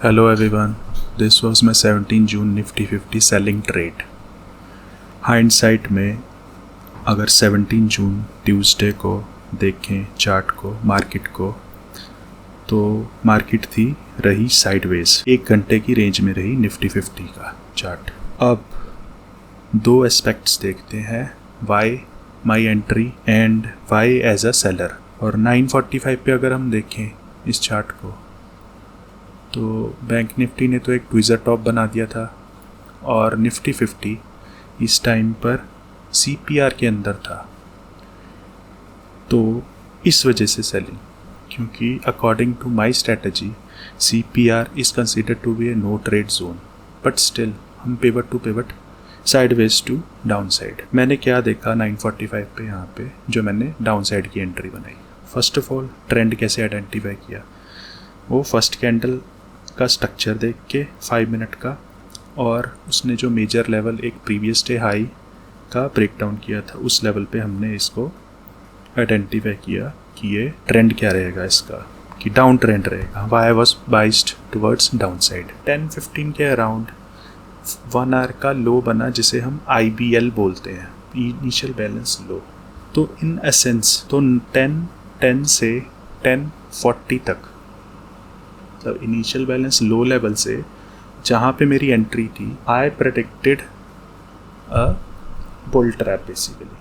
Hello everyone, this was my 17 June Nifty 50 selling trade. Hindsight में अगर 17 जून Tuesday को देखें चार्ट को, मार्केट को, तो मार्केट थी रही साइडवेज, 1 घंटे की रेंज में रही निफ्टी 50 का चार्ट। अब दो एस्पेक्ट्स देखते हैं, why my entry and why as a seller. और 945 पे अगर हम देखें इस चार्ट को, तो बैंक निफ्टी ने तो एक ट्विज़र टॉप बना दिया था और निफ्टी 50 इस टाइम पर CPR के अंदर था, तो इस वजह से सेलिंग, क्योंकि according to my strategy CPR is considered to be a no trade zone, but still हम pivot to pivot sideways to down side. मैंने क्या देखा 945 पे, यहाँ पे जो मैंने डाउन साइड की एंट्री बनाई। फर्स्ट ऑफ ऑल ट्रेंड कैसे आइडेंटिफाई किया, वो फर्स्ट कैंडल का स्ट्रक्चर देख के 5 मिनट का, और उसने जो मेजर लेवल एक प्रीवियस डे हाई का ब्रेकडाउन किया था, उस लेवल पे हमने इसको आइडेंटिफाई किया कि ये ट्रेंड क्या रहेगा इसका, कि डाउन ट्रेंड रहेगा। Why was biased towards down side. 10-15 के अराउंड 1 आवर का लो बना, जिसे हम IBL बोलते हैं, इनिशियल बैलेंस लो। तो इन एसेंस तो 10 से 1040 तक, मतलब इनिशियल बैलेंस लो लेवल से जहाँ पे मेरी एंट्री थी, I predicted a bull trap basically.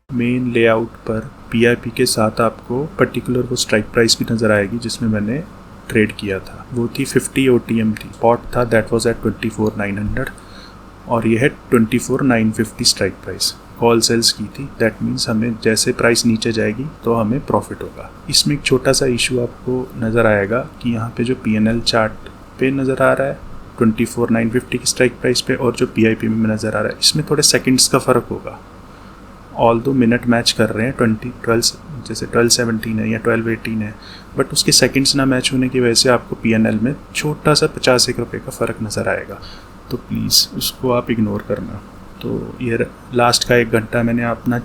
Main layout पर PIP के साथ आपको पर्टिकुलर वो स्ट्राइक प्राइस भी नज़र आएगी जिसमें मैंने ट्रेड किया था। वो थी 50 OTM थी, स्पॉट था दैट वाज एट 24,900 और ये है 24,950 स्ट्राइक प्राइस। कॉल सेल्स की थी, दैट मीन्स हमें जैसे प्राइस नीचे जाएगी तो हमें प्रॉफिट होगा। इसमें एक छोटा सा इशू आपको नज़र आएगा कि यहाँ पे जो PNL चार्ट पे नज़र आ रहा है 24,950 की स्ट्राइक प्राइस पे, और जो PIP में नज़र आ रहा है, इसमें थोड़े सेकंड्स का फ़र्क होगा। ऑल दो मिनट मैच कर रहे हैं, 12 जैसे 12:17 है या 12:18 है, बट उसके सेकंड्स ना मैच होने की वजह से आपको PNL में छोटा सा 50 रुपये का फ़र्क नज़र आएगा। तो प्लीज़ उसको आप इग्नोर करना। तो ये लास्ट का 1 घंटा मैंने अपना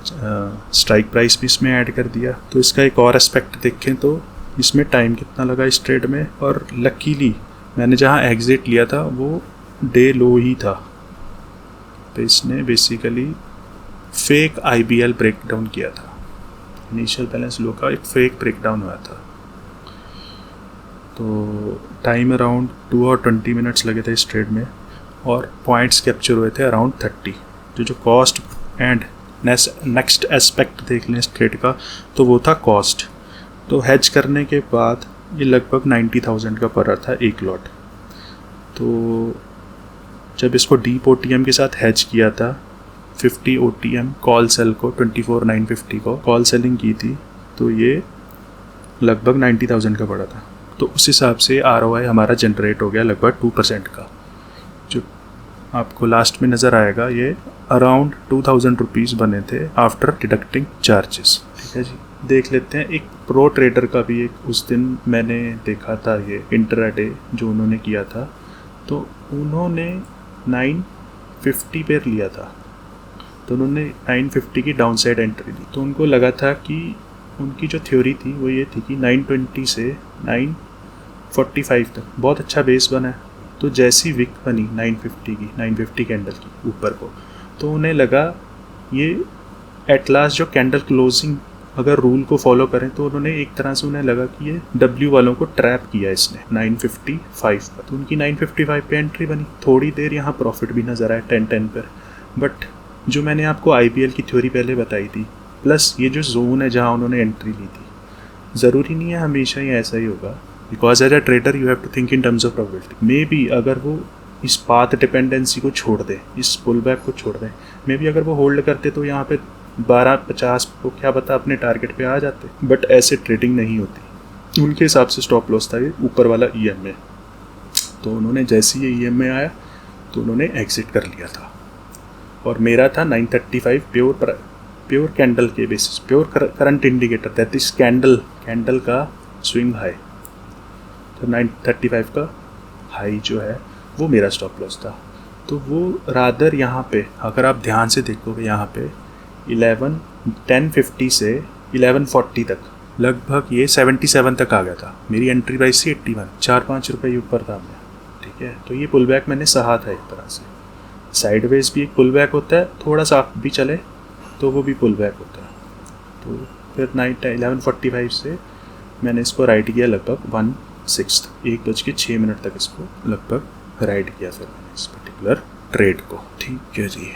स्ट्राइक प्राइस भी इसमें ऐड कर दिया। तो इसका एक और एस्पेक्ट देखें तो इसमें टाइम कितना लगा इस ट्रेड में, और लकीली मैंने जहाँ एग्ज़िट लिया था वो डे लो ही था, तो इसने बेसिकली फेक IBL ब्रेकडाउन किया था। इनिशियल बैलेंस लो का एक फेक ब्रेकडाउन हुआ था। तो टाइम अराउंड 2 और 20 मिनट्स लगे थे इस ट्रेड में, और पॉइंट्स कैप्चर हुए थे अराउंड 30। जो कॉस्ट एंड नेक्स्ट एस्पेक्ट देख लें इस ट्रेड का, तो वो था कॉस्ट। तो हेज करने के बाद ये लगभग 90,000 का पड़ रहा था एक लॉट। तो जब इसको डीप OTM के साथ हेज किया था, 50 OTM कॉल सेल को 24,950 को कॉल सेलिंग की थी, तो ये लगभग 90,000 का पड़ा था। तो उस हिसाब से ROI हमारा जनरेट हो गया लगभग 2% का। जो आपको लास्ट में नज़र आएगा, ये अराउंड 2000 रुपीज़ बने थे आफ्टर डिडक्टिंग चार्जेस। ठीक है जी, देख लेते हैं एक प्रो ट्रेडर का भी एक उस दिन मैंने देखा था, ये इंट्राडे जो उन्होंने किया था, तो उन्होंने 950 पे लिया था, तो उन्होंने 950 की डाउन साइड एंट्री ली। तो उनको लगा था कि उनकी जो थ्योरी थी वो ये थी कि 920 से 945 तक बहुत अच्छा बेस बना है। तो जैसी विक बनी 950 कैंडल की ऊपर को, तो उन्हें लगा ये एट लास्ट जो कैंडल क्लोजिंग अगर रूल को फॉलो करें तो उन्होंने एक तरह से उन्हें लगा कि ये डब्ल्यू वालों को ट्रैप किया इसने 955 पर। तो उनकी 955 पे एंट्री बनी, थोड़ी देर यहाँ प्रॉफिट भी नज़र आया 10-10 पर। बट जो मैंने आपको IPL की थ्योरी पहले बताई थी, प्लस ये जो जोन है जहाँ उन्होंने एंट्री ली थी, ज़रूरी नहीं है हमेशा ही ऐसा ही होगा, because as a trader you have to think in terms of probability. Maybe अगर वो इस पाथ डिपेंडेंसी को छोड़ दे, इस पुल बैक को छोड़ दें, मे बी अगर वो होल्ड करते तो यहाँ पे 12-50 को क्या पता अपने टारगेट पे आ जाते, बट ऐसे ट्रेडिंग नहीं होती। उनके हिसाब से स्टॉप लॉस था ये ऊपर वाला EMA, तो उन्होंने जैसे ये EMA आया तो उन्होंने एग्जिट कर लिया था। और मेरा था 935 प्योर कैंडल के basis, pure current indicator, that is candle का स्विंग हाई। तो 935 का हाई जो है वो मेरा स्टॉप लॉस था। तो वो रादर यहाँ पे अगर आप ध्यान से देखोगे, यहाँ पे 1050 से 1140 तक लगभग ये 77 तक आ गया था। मेरी एंट्री प्राइस थी 81, 4-5 रुपये ऊपर था मैं। ठीक है, तो ये पुल बैक मैंने सहा था एक तरह से। साइडवेज भी एक पुल बैक होता है, थोड़ा सा आप भी चले तो वो भी पुल बैक होता है। तो फिर 1145 से मैंने इसको राइट किया लगभग 1:06 तक इसको लगभग राइट किया फिर मैंने इस पर्टिकुलर ट्रेड को। ठीक है जी।